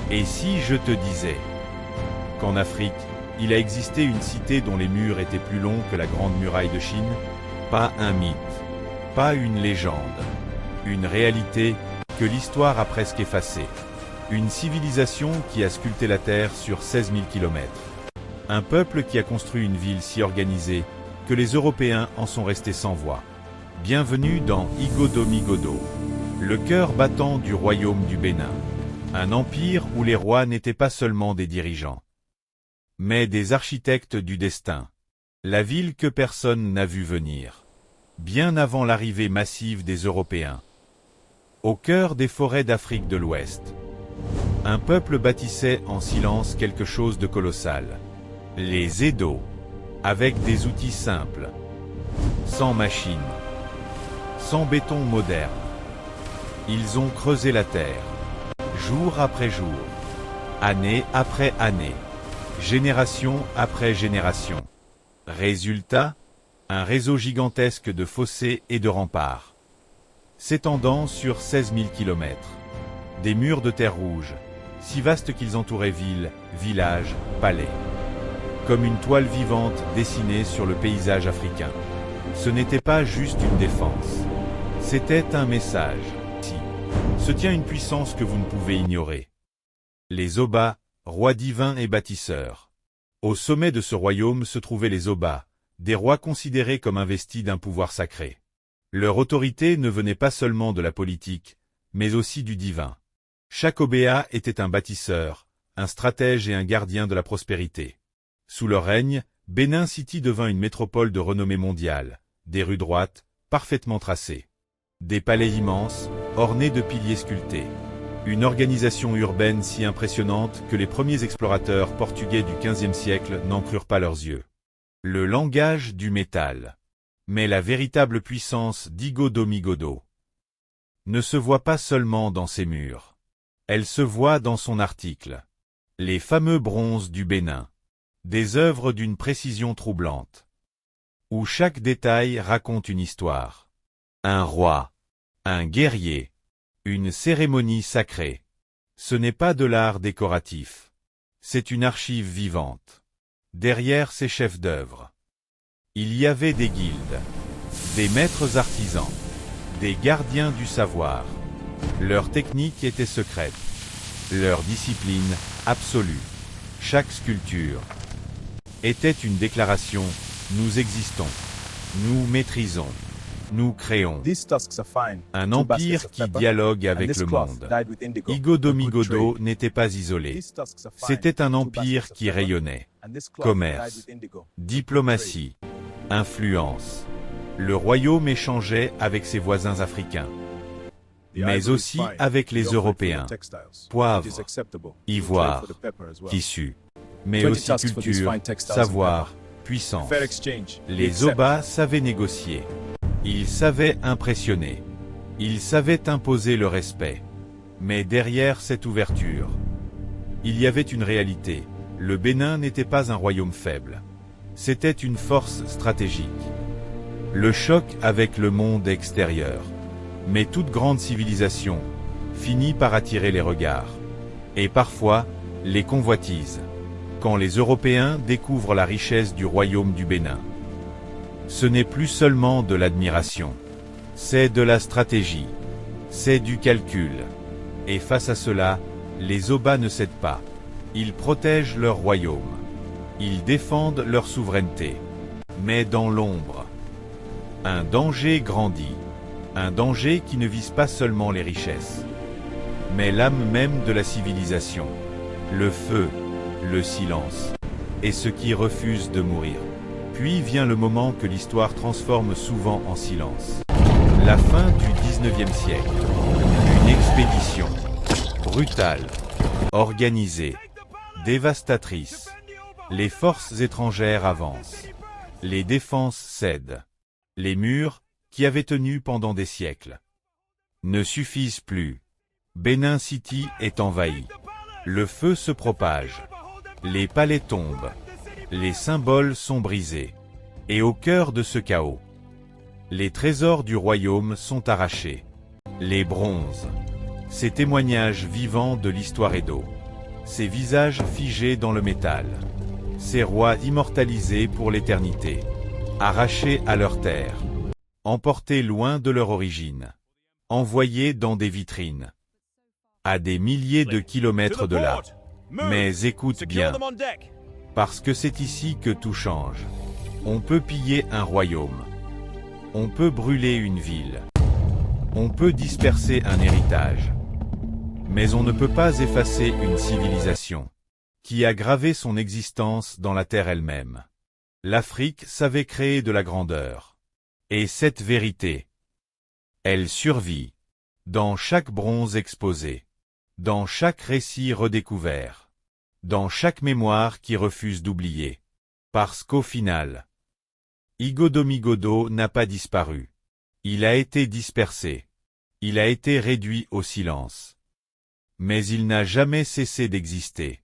Et si je te disais qu'en Afrique, il a existé une cité dont les murs étaient plus longs que la grande muraille de Chine? Pas un mythe, pas une légende, une réalité que l'histoire a presque effacée. Une civilisation qui a sculpté la terre sur 16 000 kilomètres. Un peuple qui a construit une ville si organisée que les Européens en sont restés sans voix. Bienvenue dans Igodo-Migodo, le cœur battant du royaume du Bénin. Un empire où les rois n'étaient pas seulement des dirigeants, mais des architectes du destin. La ville que personne n'a vu venir, bien avant l'arrivée massive des Européens. Au cœur des forêts d'Afrique de l'Ouest, un peuple bâtissait en silence quelque chose de colossal. Les Edo, avec des outils simples, sans machines, sans béton moderne. Ils ont creusé la terre, jour après jour, année après année, génération après génération. Résultat, un réseau gigantesque de fossés et de remparts, s'étendant sur 16 000 kilomètres. Des murs de terre rouge, si vastes qu'ils entouraient villes, villages, palais. Comme une toile vivante dessinée sur le paysage africain. Ce n'était pas juste une défense. C'était un message. Ici se tient une puissance que vous ne pouvez ignorer. Les Oba, rois divins et bâtisseurs. Au sommet de ce royaume se trouvaient les Oba, des rois considérés comme investis d'un pouvoir sacré. Leur autorité ne venait pas seulement de la politique, mais aussi du divin. Chaque Obéa était un bâtisseur, un stratège et un gardien de la prospérité. Sous leur règne, Benin City devint une métropole de renommée mondiale, des rues droites, parfaitement tracées. Des palais immenses, ornés de piliers sculptés. Une organisation urbaine si impressionnante que les premiers explorateurs portugais du XVe siècle n'en crurent pas leurs yeux. Le langage du métal. Mais la véritable puissance d'Igodo-Migodo ne se voit pas seulement dans ses murs. Elle se voit dans son article. Les fameux bronzes du Bénin. Des œuvres d'une précision troublante, où chaque détail raconte une histoire. Un roi, un guerrier, une cérémonie sacrée. Ce n'est pas de l'art décoratif. C'est une archive vivante. Derrière ces chefs d'œuvre, il y avait des guildes, des maîtres artisans, des gardiens du savoir. Leur technique était secrète, leur discipline absolue. Chaque sculpture était une déclaration, nous existons, nous maîtrisons, nous créons. Un empire qui dialogue avec le monde. Igodo-Migodo n'était pas isolé. C'était un empire qui rayonnait. Commerce, diplomatie, influence. Le royaume échangeait avec ses voisins africains, mais aussi avec les Européens. Poivre, ivoire, tissu. Mais aussi culture, savoir, puissance. Les Oba savaient négocier. Ils savaient impressionner. Ils savaient imposer le respect. Mais derrière cette ouverture, il y avait une réalité. Le Bénin n'était pas un royaume faible. C'était une force stratégique. Le choc avec le monde extérieur. Mais toute grande civilisation finit par attirer les regards. Et parfois, les convoitises. Quand les Européens découvrent la richesse du royaume du Bénin. Ce n'est plus seulement de l'admiration. C'est de la stratégie. C'est du calcul. Et face à cela, les Oba ne cèdent pas. Ils protègent leur royaume. Ils défendent leur souveraineté. Mais dans l'ombre, un danger grandit. Un danger qui ne vise pas seulement les richesses, mais l'âme même de la civilisation. Le feu, le silence, et ceux qui refusent de mourir. Puis vient le moment que l'histoire transforme souvent en silence. La fin du XIXe siècle. Une expédition. Brutale. Organisée. Dévastatrice. Les forces étrangères avancent. Les défenses cèdent. Les murs, qui avaient tenu pendant des siècles, ne suffisent plus. Benin City est envahi. Le feu se propage. Les palais tombent. Les symboles sont brisés. Et au cœur de ce chaos, les trésors du royaume sont arrachés. Les bronzes, ces témoignages vivants de l'histoire Edo. ces visages figés dans le métal, ces rois immortalisés pour l'éternité, arrachés à leur terre, emportés loin de leur origine, envoyés dans des vitrines, à des milliers de kilomètres de là. Mais écoute bien, parce que c'est ici que tout change. On peut piller un royaume, on peut brûler une ville, on peut disperser un héritage, mais on ne peut pas effacer une civilisation qui a gravé son existence dans la terre elle-même. L'Afrique savait créer de la grandeur. Et cette vérité, elle survit dans chaque bronze exposé, dans chaque récit redécouvert, dans chaque mémoire qui refuse d'oublier. Parce qu'au final, Igodomigodo n'a pas disparu. Il a été dispersé. Il a été réduit au silence. Mais il n'a jamais cessé d'exister.